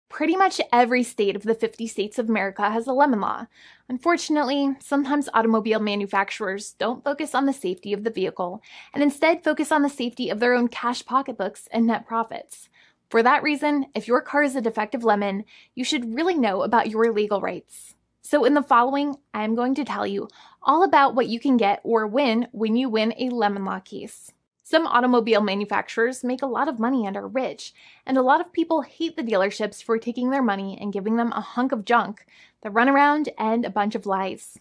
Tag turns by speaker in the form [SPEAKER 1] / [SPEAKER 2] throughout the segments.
[SPEAKER 1] Pretty much every state of the 50 states of America has a lemon law. Unfortunately, sometimes automobile manufacturers don't focus on the safety of the vehicle and instead focus on the safety of their own cash pocketbooks and net profits. For that reason, if your car is a defective lemon, you should really know about your legal rights. So in the following, I am going to tell you all about what you can get or win when you win a lemon law case. Some automobile manufacturers make a lot of money and are rich, and a lot of people hate the dealerships for taking their money and giving them a hunk of junk, the runaround, and a bunch of lies.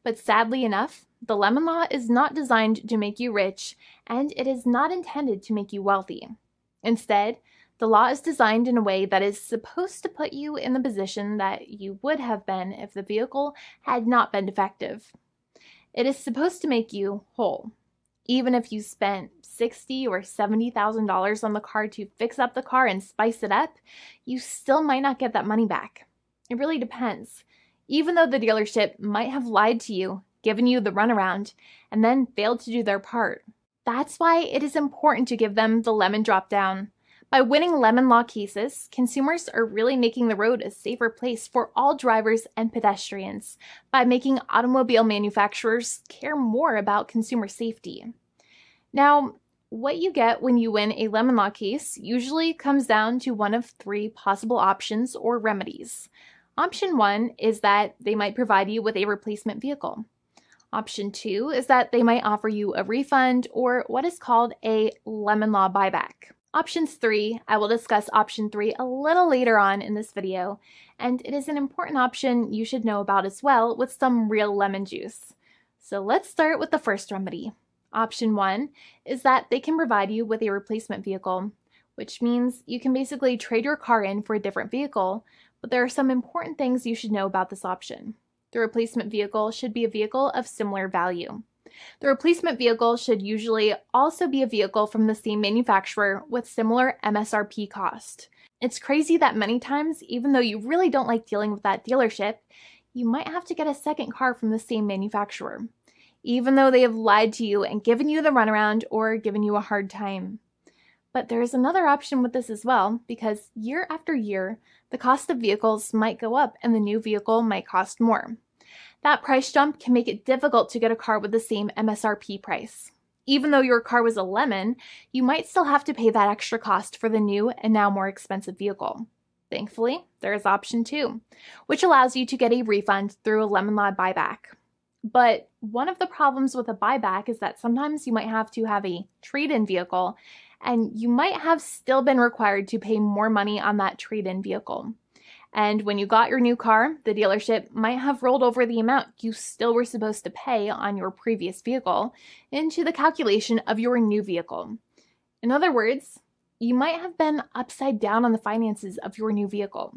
[SPEAKER 1] But sadly enough, the lemon law is not designed to make you rich, and it is not intended to make you wealthy. Instead, the law is designed in a way that is supposed to put you in the position that you would have been if the vehicle had not been defective. It is supposed to make you whole. Even if you spent $60,000 or $70,000 on the car to fix up the car and spice it up, you still might not get that money back. It really depends. Even though the dealership might have lied to you, given you the runaround, and then failed to do their part. That's why it is important to give them the lemon drop down. By winning lemon law cases, consumers are really making the road a safer place for all drivers and pedestrians by making automobile manufacturers care more about consumer safety. Now, what you get when you win a lemon law case usually comes down to one of three possible options or remedies. Option 1 is that they might provide you with a replacement vehicle. Option 2 is that they might offer you a refund or what is called a lemon law buyback. Options 3, I will discuss option 3 a little later on in this video, and it is an important option you should know about as well with some real lemon juice. So let's start with the first remedy. Option 1 is that they can provide you with a replacement vehicle, which means you can basically trade your car in for a different vehicle, but there are some important things you should know about this option. The replacement vehicle should be a vehicle of similar value. The replacement vehicle should usually also be a vehicle from the same manufacturer with similar MSRP cost. It's crazy that many times, even though you really don't like dealing with that dealership, you might have to get a second car from the same manufacturer, even though they have lied to you and given you the runaround or given you a hard time. But there is another option with this as well, because year after year, the cost of vehicles might go up and the new vehicle might cost more. That price jump can make it difficult to get a car with the same MSRP price. Even though your car was a lemon, you might still have to pay that extra cost for the new and now more expensive vehicle. Thankfully, there is option 2, which allows you to get a refund through a lemon law buyback. But one of the problems with a buyback is that sometimes you might have to have a trade-in vehicle, and you might have still been required to pay more money on that trade-in vehicle. And when you got your new car, the dealership might have rolled over the amount you still were supposed to pay on your previous vehicle into the calculation of your new vehicle. In other words, you might have been upside down on the finances of your new vehicle.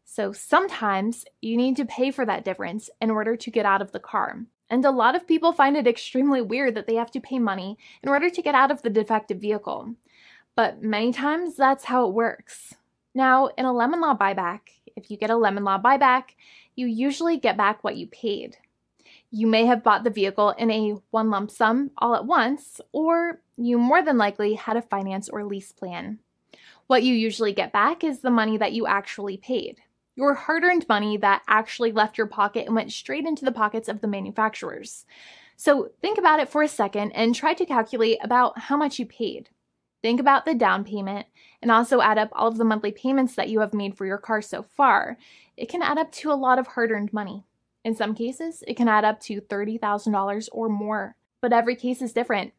[SPEAKER 1] So sometimes you need to pay for that difference in order to get out of the car. And a lot of people find it extremely weird that they have to pay money in order to get out of the defective vehicle. But many times that's how it works. Now, in a lemon law buyback, if you get a lemon law buyback, you usually get back what you paid. You may have bought the vehicle in a one lump sum all at once, or you more than likely had a finance or lease plan. What you usually get back is the money that you actually paid. Your hard-earned money that actually left your pocket and went straight into the pockets of the manufacturers. So think about it for a second and try to calculate about how much you paid. Think about the down payment and also add up all of the monthly payments that you have made for your car so far. It can add up to a lot of hard-earned money. In some cases, it can add up to $30,000 or more, but every case is different.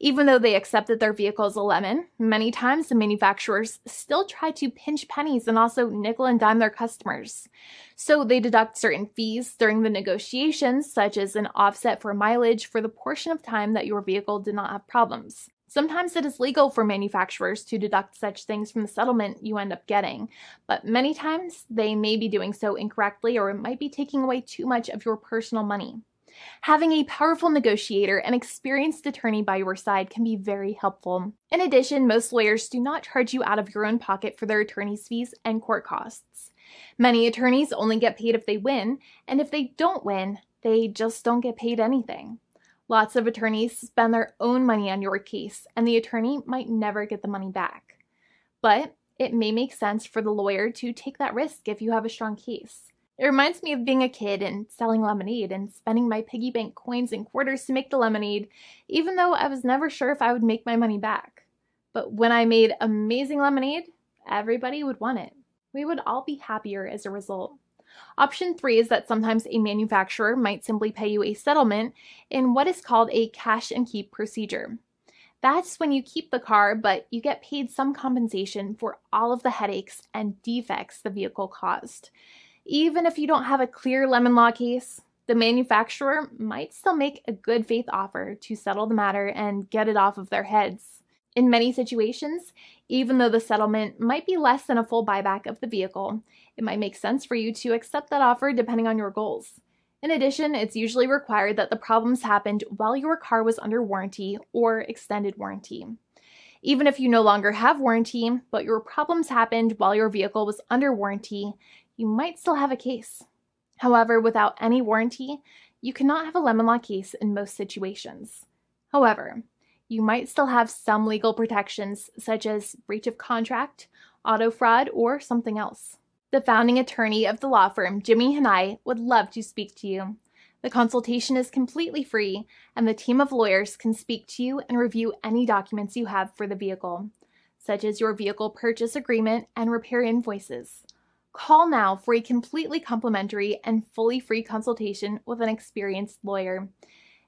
[SPEAKER 1] Even though they accept that their vehicle is a lemon, many times the manufacturers still try to pinch pennies and also nickel and dime their customers. So they deduct certain fees during the negotiations, such as an offset for mileage for the portion of time that your vehicle did not have problems. Sometimes it is legal for manufacturers to deduct such things from the settlement you end up getting, but many times they may be doing so incorrectly or it might be taking away too much of your personal money. Having a powerful negotiator and experienced attorney by your side can be very helpful. In addition, most lawyers do not charge you out of your own pocket for their attorney's fees and court costs. Many attorneys only get paid if they win, and if they don't win, they just don't get paid anything. Lots of attorneys spend their own money on your case, and the attorney might never get the money back. But it may make sense for the lawyer to take that risk if you have a strong case. It reminds me of being a kid and selling lemonade and spending my piggy bank coins and quarters to make the lemonade, even though I was never sure if I would make my money back. But when I made amazing lemonade, everybody would want it. We would all be happier as a result. Option 3 is that sometimes a manufacturer might simply pay you a settlement in what is called a cash and keep procedure. That's when you keep the car, but you get paid some compensation for all of the headaches and defects the vehicle caused. Even if you don't have a clear lemon law case, the manufacturer might still make a good faith offer to settle the matter and get it off of their heads. In many situations, even though the settlement might be less than a full buyback of the vehicle, it might make sense for you to accept that offer depending on your goals. In addition, it's usually required that the problems happened while your car was under warranty or extended warranty. Even if you no longer have warranty, but your problems happened while your vehicle was under warranty, you might still have a case. However, without any warranty, you cannot have a lemon law case in most situations. However, you might still have some legal protections such as breach of contract, auto fraud, or something else. The founding attorney of the law firm, Jimmy and I, would love to speak to you. The consultation is completely free, and the team of lawyers can speak to you and review any documents you have for the vehicle, such as your vehicle purchase agreement and repair invoices. Call now for a completely complimentary and fully free consultation with an experienced lawyer.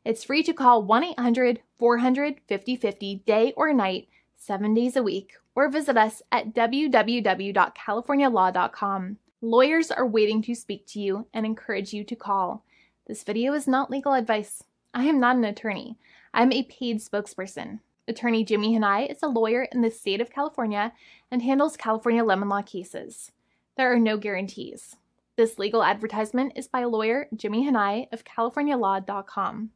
[SPEAKER 1] It's free to call 1-800-400-5050 day or night, 7 days a week, or visit us at www.californialaw.com. Lawyers are waiting to speak to you and encourage you to call. This video is not legal advice. I am not an attorney. I'm a paid spokesperson. Attorney Jimmy Hanai is a lawyer in the state of California and handles California lemon law cases. There are no guarantees. This legal advertisement is by lawyer Jimmy Hanai of CaliforniaLaw.com.